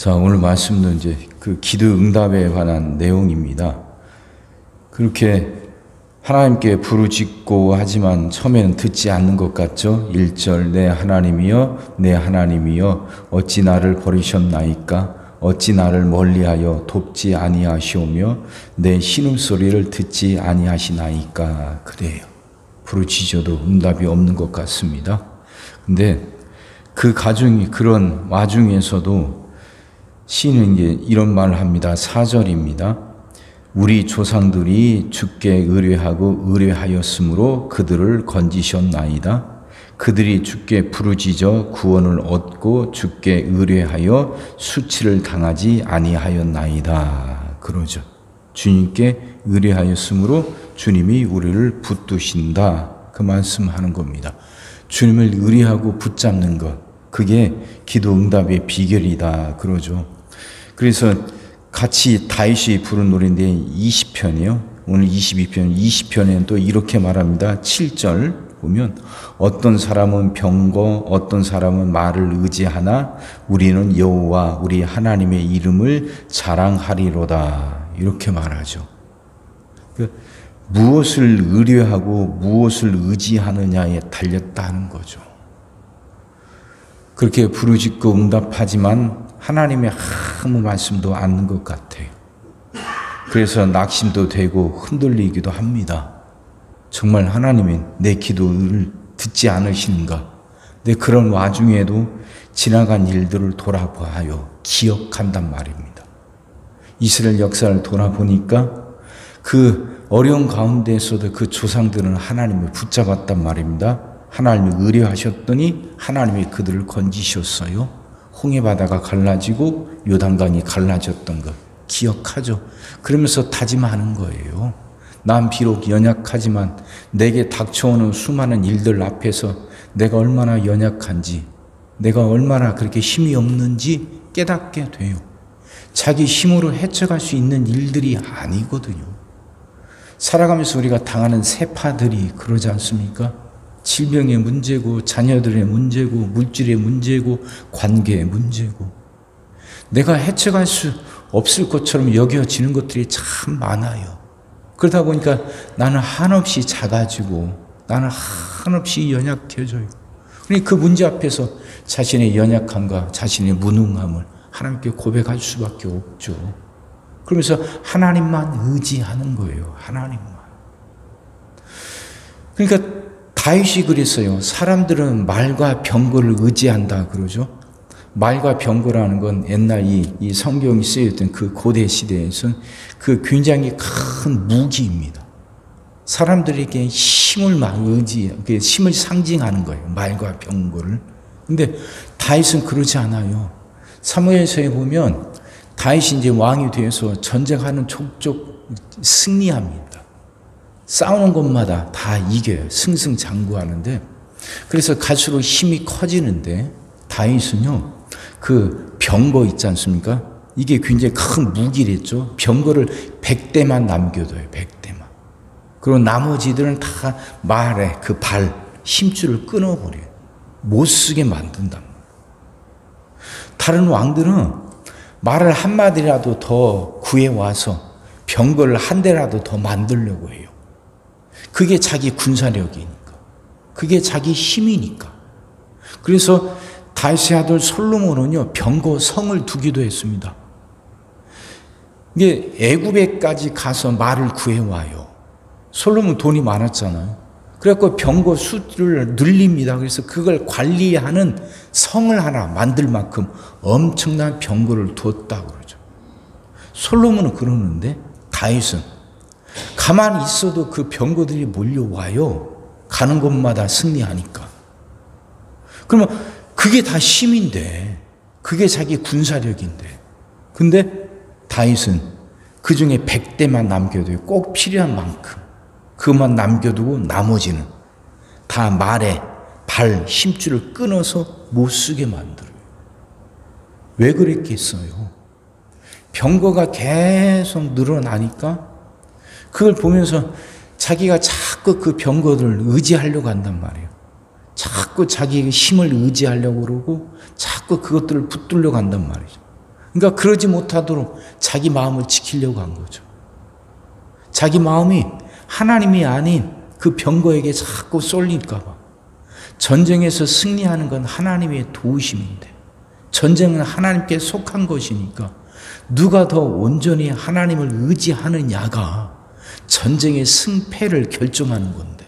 자, 오늘 말씀도 이제 그 기도 응답에 관한 내용입니다. 그렇게 하나님께 부르짖고 하지만 처음에는 듣지 않는 것 같죠? 1절 내 하나님이여 내 하나님이여 어찌 나를 버리셨나이까 어찌 나를 멀리하여 돕지 아니하시오며 내 신음소리를 듣지 아니하시나이까. 그래요. 부르짖어도 응답이 없는 것 같습니다. 근데 그 가중이 그런 와중에서도 시인은 이런 말을 합니다. 4절입니다. 우리 조상들이 주께 의뢰하고 의뢰하였으므로 그들을 건지셨나이다. 그들이 주께 부르짖어 구원을 얻고 주께 의뢰하여 수치를 당하지 아니하였나이다. 그러죠. 주님께 의뢰하였으므로 주님이 우리를 붙드신다. 그 말씀하는 겁니다. 주님을 의뢰하고 붙잡는 것, 그게 기도 응답의 비결이다. 그러죠. 그래서 같이 다윗이 부른 노래인데 20편이에요. 오늘 22편, 20편에는 또 이렇게 말합니다. 7절 보면 어떤 사람은 병거, 어떤 사람은 말을 의지하나 우리는 여호와 우리 하나님의 이름을 자랑하리로다. 이렇게 말하죠. 무엇을 의뢰하고 무엇을 의지하느냐에 달렸다는 거죠. 그렇게 부르짖고 응답하지만 하나님의 아무 말씀도 않는 것 같아요. 그래서 낙심도 되고 흔들리기도 합니다. 정말 하나님이 내 기도를 듣지 않으시는가? 근데 그런 와중에도 지나간 일들을 돌아봐요. 기억한단 말입니다. 이스라엘 역사를 돌아보니까 그 어려운 가운데에서도 그 조상들은 하나님을 붙잡았단 말입니다. 하나님을 의뢰하셨더니 하나님이 그들을 건지셨어요. 홍해바다가 갈라지고 요단강이 갈라졌던 것 기억하죠. 그러면서 다짐하는 거예요. 난 비록 연약하지만 내게 닥쳐오는 수많은 일들 앞에서 내가 얼마나 연약한지, 내가 얼마나 그렇게 힘이 없는지 깨닫게 돼요. 자기 힘으로 헤쳐갈 수 있는 일들이 아니거든요. 살아가면서 우리가 당하는 세파들이 그러지 않습니까? 질병의 문제고 자녀들의 문제고 물질의 문제고 관계의 문제고 내가 헤쳐갈 수 없을 것처럼 여겨지는 것들이 참 많아요. 그러다 보니까 나는 한없이 작아지고 나는 한없이 연약해져요. 그러니까 그 문제 앞에서 자신의 연약함과 자신의 무능함을 하나님께 고백할 수밖에 없죠. 그러면서 하나님만 의지하는 거예요. 하나님만. 그러니까 다윗이 그랬어요. 사람들은 말과 병거를 의지한다 그러죠. 말과 병거라는 건 옛날 이 성경이 쓰였던 그 고대 시대에서는 그 굉장히 큰 무기입니다. 사람들에게 힘을 힘을 상징하는 거예요. 말과 병거를. 근데 다윗은 그러지 않아요. 사무엘서에 보면 다윗이 이제 왕이 되어서 전쟁하는 족족 승리합니다. 싸우는 것마다 다 이겨요. 승승장구하는데 그래서 갈수록 힘이 커지는데 다윗은요 그 병거 있지 않습니까? 이게 굉장히 큰 무기랬죠. 병거를 100대만 남겨둬요. 100대만. 그리고 나머지들은 다 말에 그 발 힘줄을 끊어버려요. 못 쓰게 만든단 말이에요. 다른 왕들은 말을 한마디라도 더 구해와서 병거를 한 대라도 더 만들려고 해요. 그게 자기 군사력이니까. 그게 자기 힘이니까. 그래서 다윗의 아들 솔로몬은요 병거 성을 두기도 했습니다. 이게 애굽에까지 가서 말을 구해와요. 솔로몬 돈이 많았잖아요. 그래갖고 병거 수를 늘립니다. 그래서 그걸 관리하는 성을 하나 만들 만큼 엄청난 병거를 두었다고 그러죠. 솔로몬은 그러는데 다윗은 가만히 있어도 그 병거들이 몰려와요. 가는 곳마다 승리하니까. 그러면 그게 다 힘인데, 그게 자기 군사력인데. 근데 다윗은 그 중에 100대만 남겨둬요. 꼭 필요한 만큼. 그것만 남겨두고 나머지는 다 말에 발 힘줄을 끊어서 못 쓰게 만들어요. 왜 그랬겠어요? 병거가 계속 늘어나니까 그걸 보면서 자기가 자꾸 그 병거를 의지하려고 한단 말이에요. 자꾸 자기의 힘을 의지하려고 그러고 자꾸 그것들을 붙들려고 한단 말이죠. 그러니까 그러지 못하도록 자기 마음을 지키려고 한 거죠. 자기 마음이 하나님이 아닌 그 병거에게 자꾸 쏠릴까 봐. 전쟁에서 승리하는 건 하나님의 도우심인데 전쟁은 하나님께 속한 것이니까 누가 더 온전히 하나님을 의지하느냐가 전쟁의 승패를 결정하는 건데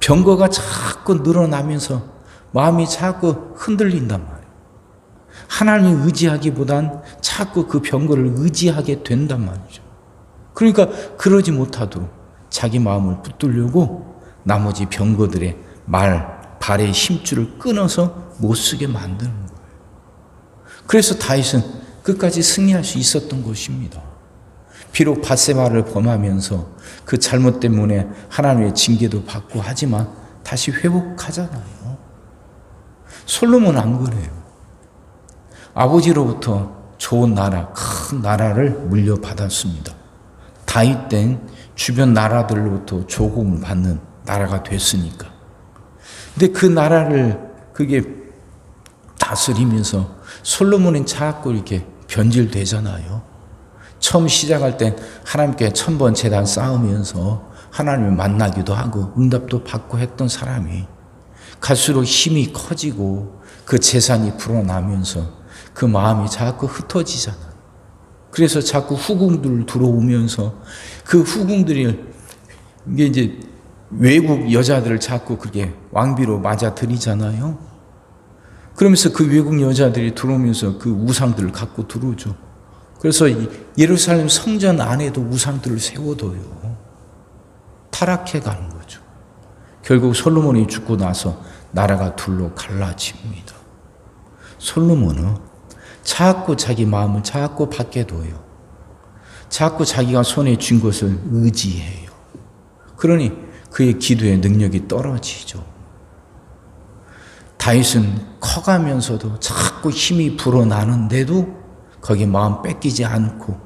병거가 자꾸 늘어나면서 마음이 자꾸 흔들린단 말이에요. 하나님을 의지하기보단 자꾸 그 병거를 의지하게 된단 말이죠. 그러니까 그러지 못하도록 자기 마음을 붙들려고 나머지 병거들의 발의 힘줄을 끊어서 못 쓰게 만드는 거예요. 그래서 다윗은 끝까지 승리할 수 있었던 것입니다. 비록 밧세바를 범하면서 그 잘못 때문에 하나님의 징계도 받고 하지만 다시 회복하잖아요. 솔로몬은 안 그래요. 아버지로부터 좋은 나라, 큰 나라를 물려받았습니다. 다윗 땐 주변 나라들로부터 조공을 받는 나라가 됐으니까. 근데 그 나라를 그게 다스리면서 솔로몬은 자꾸 이렇게 변질되잖아요. 처음 시작할 땐 하나님께 1000번 제단 쌓으면서 하나님을 만나기도 하고 응답도 받고 했던 사람이 갈수록 힘이 커지고 그 재산이 불어나면서 그 마음이 자꾸 흩어지잖아요. 그래서 자꾸 후궁들 들어오면서 그 후궁들이 이게 이제 외국 여자들을 자꾸 그게 왕비로 맞아들이잖아요. 그러면서 그 외국 여자들이 들어오면서 그 우상들을 갖고 들어오죠. 그래서 예루살렘 성전 안에도 우상들을 세워둬요. 타락해 가는 거죠. 결국 솔로몬이 죽고 나서 나라가 둘로 갈라집니다. 솔로몬은 자꾸 자기 마음을 자꾸 밖에 둬요. 자꾸 자기가 손에 쥔 것을 의지해요. 그러니 그의 기도의 능력이 떨어지죠. 다윗은 커가면서도 자꾸 힘이 불어나는데도 거기에 마음 뺏기지 않고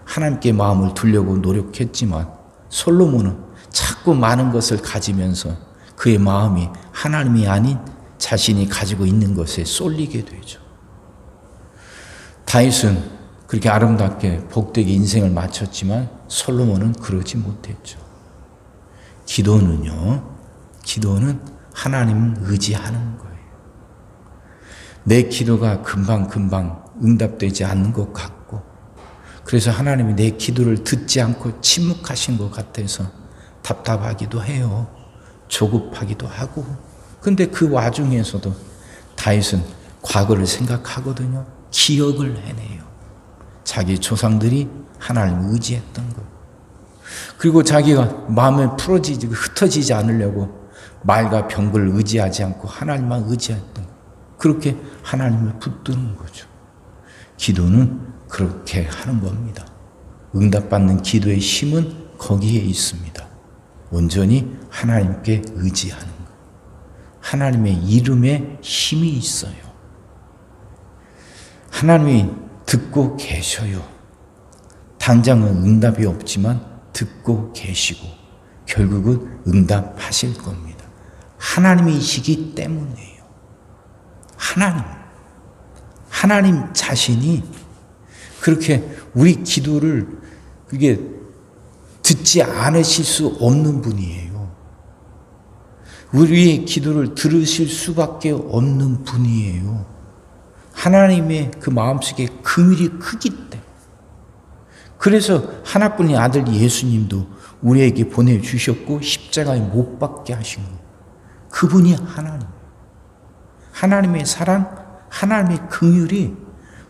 하나님께 마음을 두려고 노력했지만 솔로몬은 자꾸 많은 것을 가지면서 그의 마음이 하나님이 아닌 자신이 가지고 있는 것에 쏠리게 되죠. 다윗은 그렇게 아름답게 복되게 인생을 마쳤지만 솔로몬은 그러지 못했죠. 기도는 하나님을 의지하는 거예요. 내 기도가 금방 응답되지 않는 것 같고 그래서 하나님이 내 기도를 듣지 않고 침묵하신 것 같아서 답답하기도 해요. 조급하기도 하고 근데 그 와중에서도 다윗은 과거를 생각하거든요. 기억을 해내요. 자기 조상들이 하나님을 의지했던 것. 그리고 자기가 마음에 흩어지지 않으려고 말과 병거를 의지하지 않고 하나님만 의지했던 것. 그렇게 하나님을 붙드는 거죠. 기도는 그렇게 하는 겁니다. 응답받는 기도의 힘은 거기에 있습니다. 온전히 하나님께 의지하는 것. 하나님의 이름에 힘이 있어요. 하나님이 듣고 계셔요. 당장은 응답이 없지만 듣고 계시고 결국은 응답하실 겁니다. 하나님이시기 때문이에요. 하나님 자신이 그렇게 우리 기도를 그게 듣지 않으실 수 없는 분이에요. 우리의 기도를 들으실 수밖에 없는 분이에요. 하나님의 그 마음속에 긍휼이 크기 때문에. 그래서 하나뿐인 아들 예수님도 우리에게 보내주셨고 십자가에 못 박게 하신 거예요. 그분이 하나님. 하나님의 사랑, 하나님의 긍휼이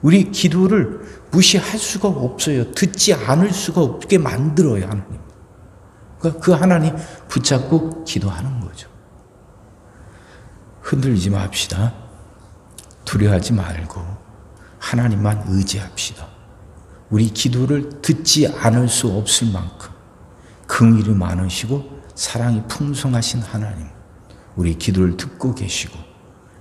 우리 기도를 무시할 수가 없어요. 듣지 않을 수가 없게 만들어요, 하나님. 그러니까 그 하나님 붙잡고 기도하는 거죠. 흔들리지 맙시다. 두려워하지 말고 하나님만 의지합시다. 우리 기도를 듣지 않을 수 없을 만큼 긍휼이 많으시고 사랑이 풍성하신 하나님, 우리 기도를 듣고 계시고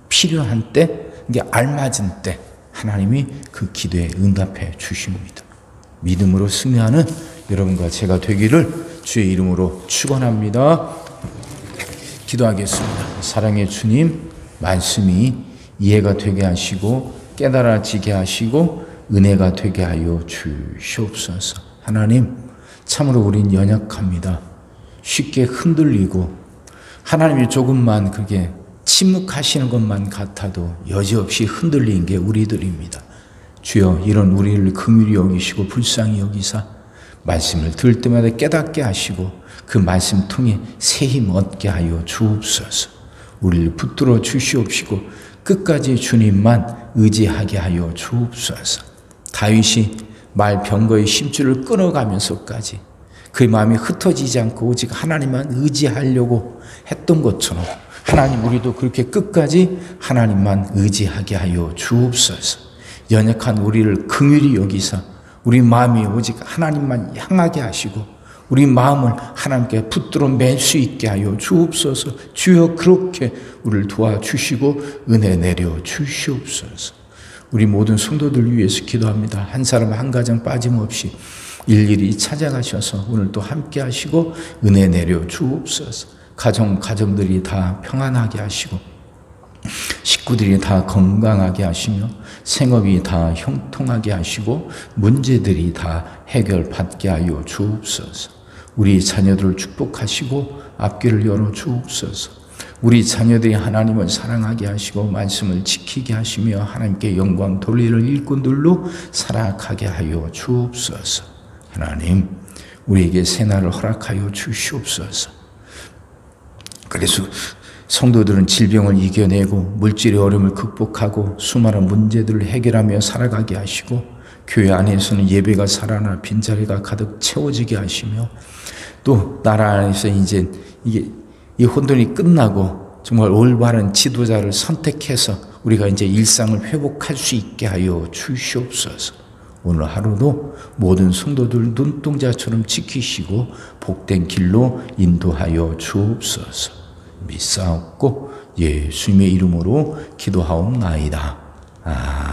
필요한 때, 이게 알맞은 때 하나님이 그 기도에 응답해 주십니다. 믿음으로 승리하는 여러분과 제가 되기를 주의 이름으로 축원합니다. 기도하겠습니다. 사랑의 주님, 말씀이 이해가 되게 하시고 깨달아지게 하시고 은혜가 되게 하여 주시옵소서. 하나님, 참으로 우린 연약합니다. 쉽게 흔들리고 하나님이 조금만 그게 침묵하시는 것만 같아도 여지없이 흔들리는 게 우리들입니다. 주여, 이런 우리를 긍휼히 여기시고 불쌍히 여기사 말씀을 들을 때마다 깨닫게 하시고 그 말씀 통해 새 힘 얻게 하여 주옵소서. 우리를 붙들어 주시옵시고 끝까지 주님만 의지하게 하여 주옵소서. 다윗이 말 병거의 심줄을 끊어가면서까지 그의 마음이 흩어지지 않고 오직 하나님만 의지하려고 했던 것처럼 하나님, 우리도 그렇게 끝까지 하나님만 의지하게 하여 주옵소서. 연약한 우리를 긍휼히 여기사 우리 마음이 오직 하나님만 향하게 하시고 우리 마음을 하나님께 붙들어 맬 수 있게 하여 주옵소서. 주여, 그렇게 우리를 도와주시고 은혜 내려 주시옵소서. 우리 모든 성도들 위해서 기도합니다. 한 사람 한 가정 빠짐없이 일일이 찾아가셔서 오늘 또 함께 하시고 은혜 내려 주옵소서. 가정들이 다 평안하게 하시고 식구들이 다 건강하게 하시며 생업이 다 형통하게 하시고 문제들이 다 해결받게 하여 주옵소서. 우리 자녀들을 축복하시고 앞길을 열어 주옵소서. 우리 자녀들이 하나님을 사랑하게 하시고 말씀을 지키게 하시며 하나님께 영광 돌리는 일꾼들로 살아가게 하여 주옵소서. 하나님, 우리에게 새날을 허락하여 주시옵소서. 그래서 성도들은 질병을 이겨내고 물질의 어려움을 극복하고 수많은 문제들을 해결하며 살아가게 하시고 교회 안에서는 예배가 살아나 빈자리가 가득 채워지게 하시며 또 나라 안에서 이제 이 혼돈이 끝나고 정말 올바른 지도자를 선택해서 우리가 이제 일상을 회복할 수 있게 하여 주시옵소서. 오늘 하루도 모든 성도들 눈동자처럼 지키시고 복된 길로 인도하여 주옵소서. 믿사옵고 예수님의 이름으로 기도하옵나이다. 아멘.